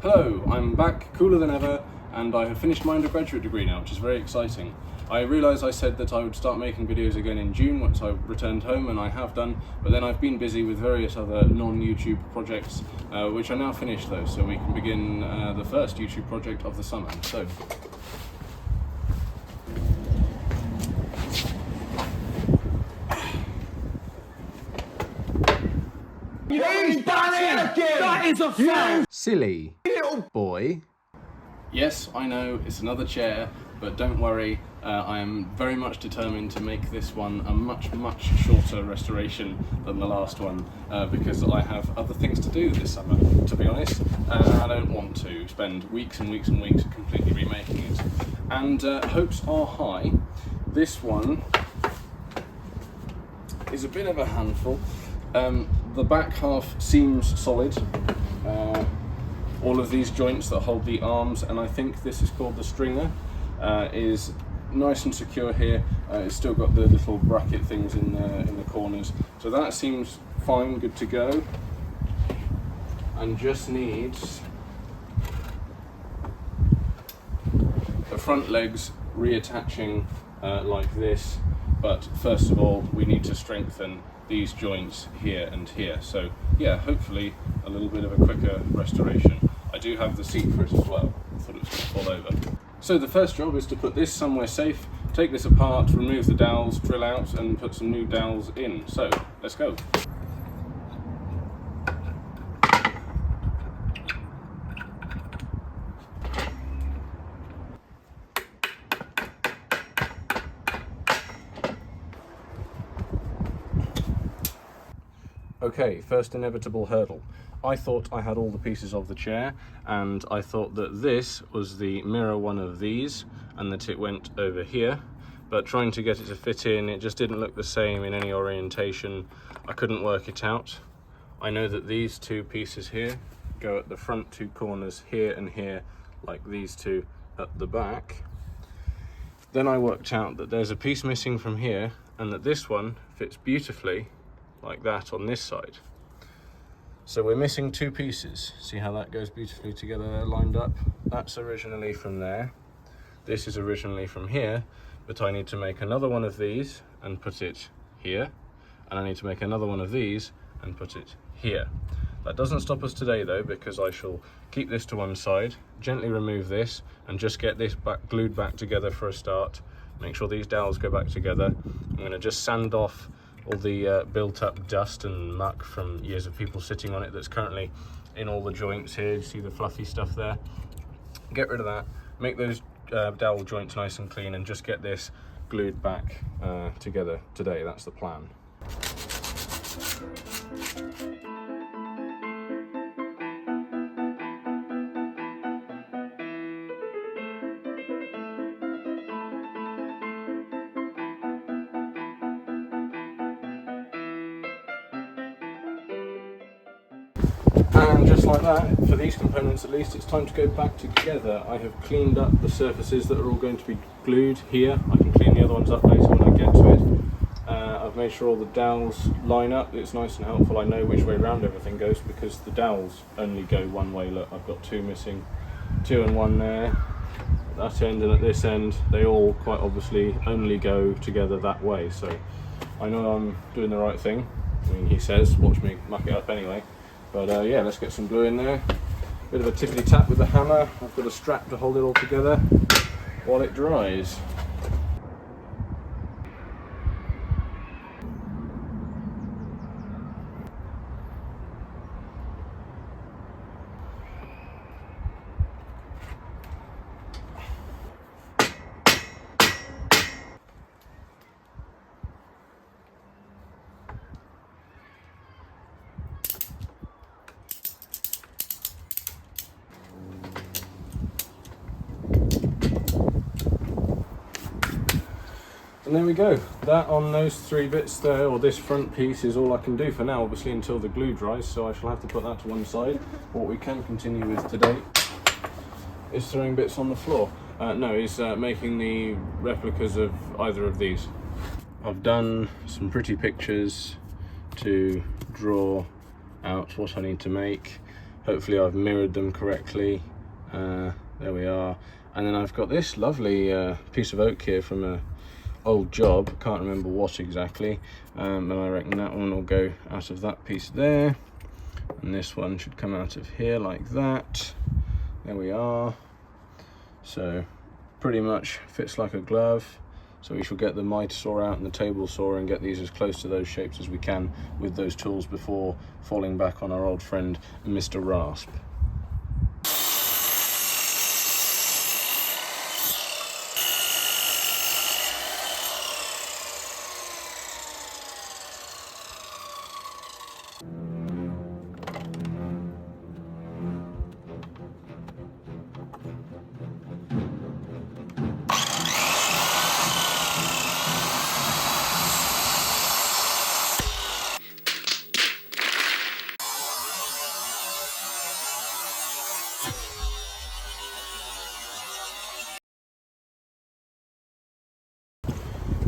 Hello, I'm back, cooler than ever, and I have finished my undergraduate degree now, which is very exciting. I realised I said that I would start making videos again in June once I returned home, and I have done, but then I've been busy with various other non-YouTube projects, which are now finished though, so we can begin the first YouTube project of the summer. So, He's done it again! That is a foul! Silly boy. yes, I know, it's another chair, but don't worry, I am very much determined to make this one a much shorter restoration than the last one, because I have other things to do this summer, to be honest. I don't want to spend weeks and weeks and weeks completely remaking it. And hopes are high. This one is a bit of a handful. The back half seems solid. All of these joints that hold the arms, and I think this is called the stringer, is nice and secure here. It's still got the little bracket things in the corners, so that seems fine, good to go. And just needs the front legs reattaching like this. But first of all, we need to strengthen these joints here and here. So yeah, hopefully a little bit of a quicker restoration. I do have the seat for it as well. I thought it was going to fall over. So the first job is to put this somewhere safe, take this apart, remove the dowels, drill out and put some new dowels in. So let's go. Okay, first inevitable hurdle. I thought I had all the pieces of the chair, and I thought that this was the mirror one of these and that it went over here, but trying to get it to fit in, it just didn't look the same in any orientation. I couldn't work it out. I know that these two pieces here go at the front two corners here and here, like these two at the back. Then I worked out that there's a piece missing from here and that this one fits beautifully like that on this side. So we're missing two pieces. See how that goes beautifully together there, lined up? That's originally from there. This is originally from here, but I need to make another one of these and put it here. And I need to make another one of these and put it here. That doesn't stop us today though, because I shall keep this to one side, gently remove this, and just get this glued back together for a start. Make sure these dowels go back together. I'm going to just sand off all the built up dust and muck from years of people sitting on it that's currently in all the joints here. You see the fluffy stuff there? Get rid of that, make those dowel joints nice and clean, and just get this glued back together today. That's the plan. And just like that, for these components at least, it's time to go back together. I have cleaned up the surfaces that are all going to be glued here. I can clean the other ones up later when I get to it. I've made sure all the dowels line up. It's nice and helpful. I know which way around everything goes because the dowels only go one way. Look, I've got two missing, two and one there. At that end and at this end, they all quite obviously only go together that way. So I know I'm doing the right thing. I mean, he says, watch me muck it up anyway. But yeah, let's get some glue in there. Bit of a tippity tap with the hammer. I've got a strap to hold it all together while it dries. And there we go. That on those three bits there, or this front piece, is all I can do for now, obviously until the glue dries, so I shall have to put that to one side. What we can continue with today is throwing bits on the floor. Is making the replicas of either of these. I've done some pretty pictures to draw out what I need to make. Hopefully I've mirrored them correctly. There we are. And then I've got this lovely piece of oak here from a old job, can't remember what exactly, and I reckon that one will go out of that piece there, and this one should come out of here like that. There we are. So pretty much fits like a glove. So we shall get the miter saw out and the table saw and get these as close to those shapes as we can with those tools before falling back on our old friend Mr. Rasp.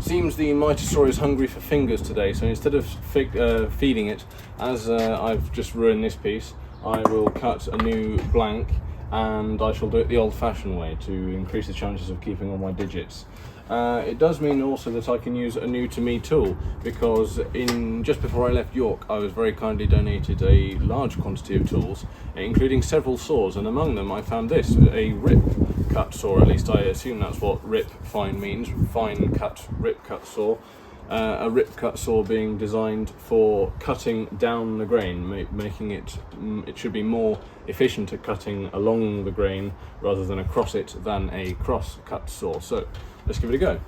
Seems the miter saw is hungry for fingers today, so instead of feeding it, as I've just ruined this piece, I will cut a new blank, and I shall do it the old-fashioned way to increase the chances of keeping all my digits. It does mean also that I can use a new to me tool, because just before I left York I was very kindly donated a large quantity of tools, including several saws, and among them I found this, a rip cut saw. At least I assume that's what rip fine means, fine cut rip cut saw. A rip cut saw being designed for cutting down the grain, making it should be more efficient at cutting along the grain rather than across it than a cross cut saw. So let's give it a go.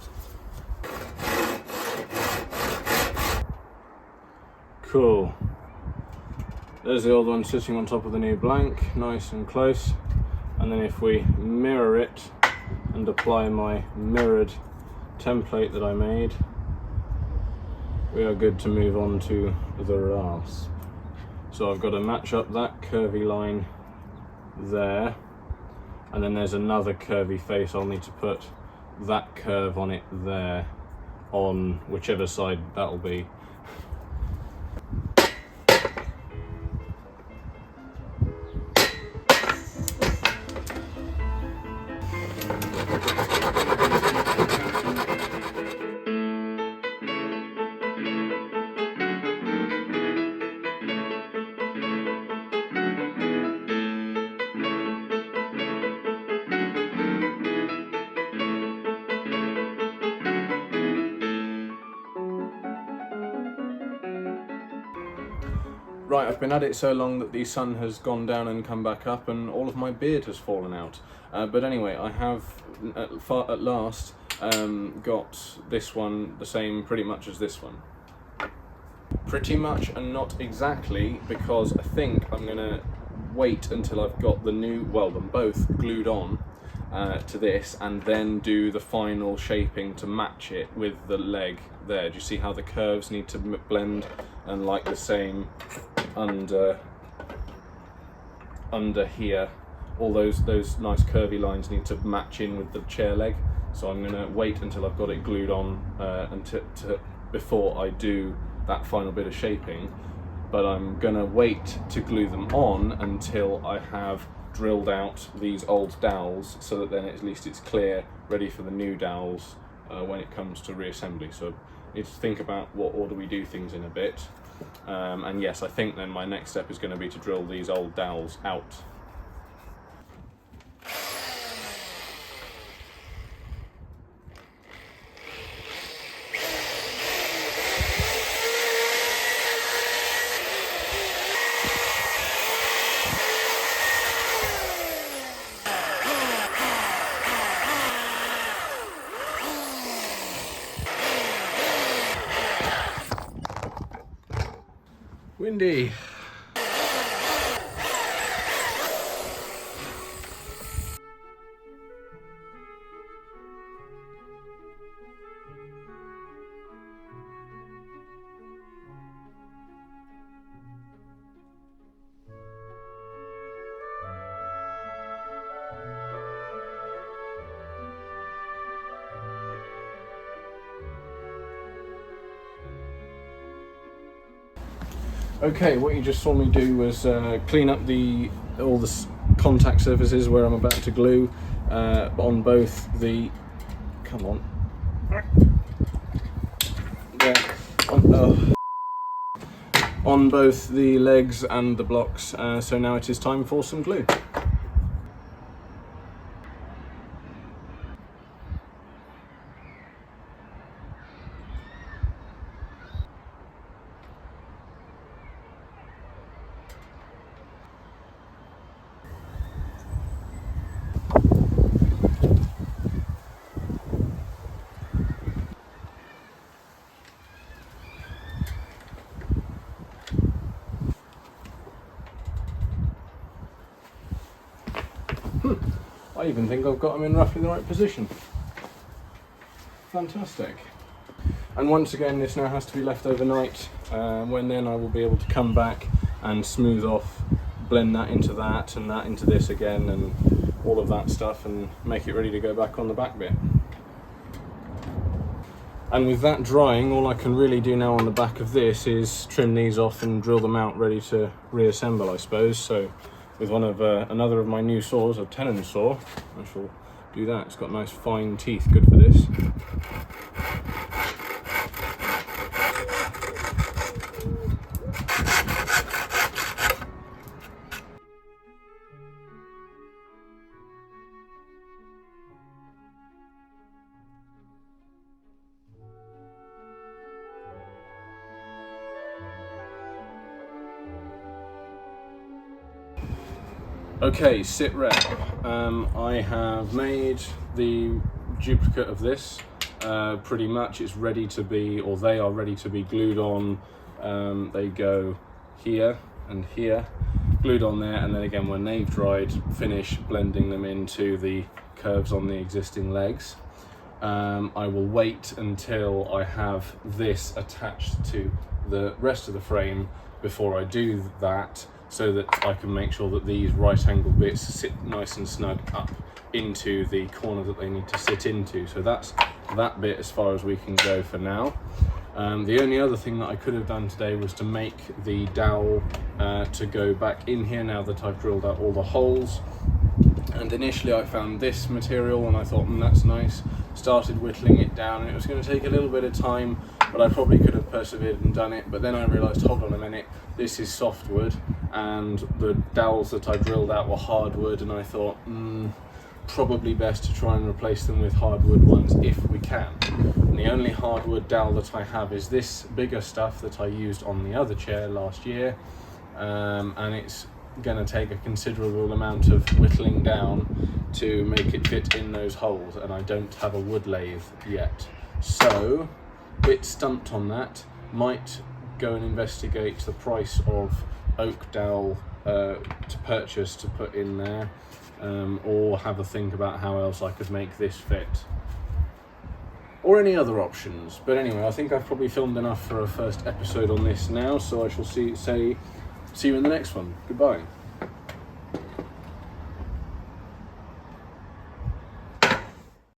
Cool. There's the old one sitting on top of the new blank, nice and close. And then if we mirror it and apply my mirrored template that I made, we are good to move on to the rasp. So I've got to match up that curvy line there, and then there's another curvy face. I'll need to put that curve on it there, on whichever side that'll be. Right, I've been at it so long that the sun has gone down and come back up and all of my beard has fallen out. But anyway, I have at last got this one the same pretty much as this one. Pretty much and not exactly, because I think I'm going to wait until I've got the new, well, them both glued on to this, and then do the final shaping to match it with the leg there. Do you see how the curves need to blend and like the same under here? All those nice curvy lines need to match in with the chair leg. So I'm going to wait until I've got it glued on before I do that final bit of shaping. But I'm going to wait to glue them on until I have drilled out these old dowels, so that then at least it's clear, ready for the new dowels when it comes to reassembly. So I need to think about what order we do things in a bit. And yes, I think then my next step is going to be to drill these old dowels out. Windy. Okay, what you just saw me do was clean up the all the contact surfaces where I'm about to glue on both the, come on, there, on both the legs and the blocks, so now it is time for some glue. I even think I've got them in roughly the right position. Fantastic. And once again, this now has to be left overnight, when then I will be able to come back and smooth off, blend that into that and that into this again and all of that stuff, and make it ready to go back on the back bit. And with that drying, all I can really do now on the back of this is trim these off and drill them out ready to reassemble, I suppose. So with one of another of my new saws, a tenon saw, I shall do that. It's got nice fine teeth, good for this. Okay, sit rep. I have made the duplicate of this. Pretty much it's ready to be, or they are ready to be glued on. They go here and here, glued on there, and then again when they've dried, finish blending them into the curves on the existing legs. I will wait until I have this attached to the rest of the frame before I do that, so that I can make sure that these right angle bits sit nice and snug up into the corner that they need to sit into. So that's that bit as far as we can go for now. The only other thing that I could have done today was to make the dowel to go back in here now that I've drilled out all the holes. And initially I found this material and I thought, that's nice. Started whittling it down, and it was going to take a little bit of time, but I probably could have persevered and done it. But then I realised, hold on a minute, this is softwood, and the dowels that I drilled out were hardwood, and I thought, probably best to try and replace them with hardwood ones if we can. And the only hardwood dowel that I have is this bigger stuff that I used on the other chair last year, and it's going to take a considerable amount of whittling down to make it fit in those holes, and I don't have a wood lathe yet, so bit stumped on that. Might go and investigate the price of oak dowel to purchase to put in there, or have a think about how else I could make this fit, or any other options. But anyway, I think I've probably filmed enough for a first episode on this now, so I shall see you in the next one. Goodbye.